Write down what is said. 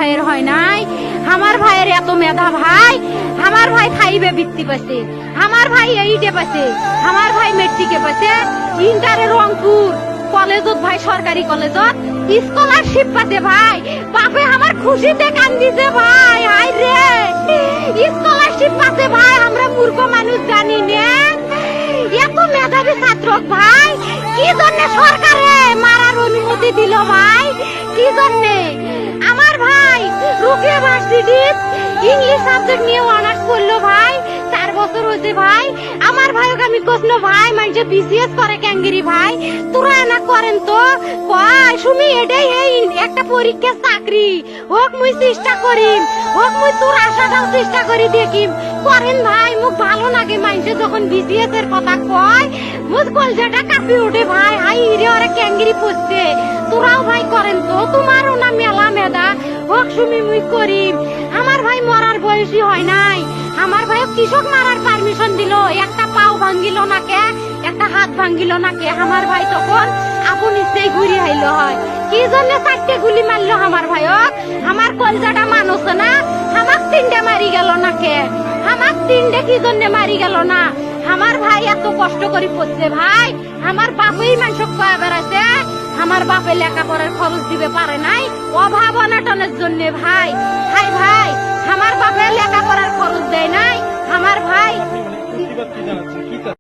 ভাইয়ের হয় নাই। আমার ভাইয়ের এত মেধা ভাই, আমার ভাই খাইবে বৃত্তি পাইছে, আমার ভাই এইটে পাইছে, আমার ভাই মেট্রিকে পাইছে, ইন্টারে রংপুর কলেজত ভাই, সরকারি কলেজত স্কলারশিপ পাতে ভাই। বাপে আমার খুশিতে কান্দিছে ভাই, হাই রে স্কলারশিপ পাতে ভাই। আমরা মূর্খ মানুষ জানি না এত মেধাবী ছাত্র ভাই কি জন্য সরকারে মারার অনুমতি দিল ভাই, কি জন্য? আমার ভাই রুকিয়া ভার্সিটি ইংলিশ সাবজেক্ট নিয়ে অনার্স করলো ভাই, 4 বছর হয়েছে ভাই। আমার ভাইকে আমি কইলো ভাই মানে বিসিএস করে ক্যাঙ্গেরি ভাই, তোরা না করেন তো কয় সুমি এটাই এই একটা পরীক্ষা চাকরি হোক, মুই চেষ্টা করিম, হোক মুই তোর আশাটাও চেষ্টা করি দেখিম। করেন ভাই, মুখ ভালো লাগে মানুষে যখন বিসিএস এর কথা কয়, মুখ কলজাটা কাঁপি ওঠে ভাই। হাই রে ওরা ক্যাঙ্গেরি পড়ছে, তোরাও ভাই করেন তো, তোমারও না মেলা মেধা, হোক সুমি মুই করিম। আমার ভাই মরার বয়সী হয় নাই, আমার ভাই কৃষক মারার পারমিশন দিল, একটা পাও ভাঙ্গিল না কে, একটা হাত ভাঙ্গিল না কে। আমার ভাই তখন আপন ইচ্ছেই ঘুরি আইলো হয়, কি জন্য 4টে গুলি মারলো আমার ভাইক? আমার কলজাটা মানুষ না, আমার 3টে মারি গেল না কে, আমার 3টে কি জন্য মারি গেল না? আমার ভাই এত কষ্ট করে পড়ছে ভাই, আমার বাপেই মানুষ কয়া বেড়াচ্ছে, আমার বাপে লেখাপড়ার খরচ দিবে পারে নাই, অভাব অনাটনের জন্য ভাই। হাই ভাই, আমার বাপে লেখাপড়ার খরচ দেয় নাই, আমার ভাই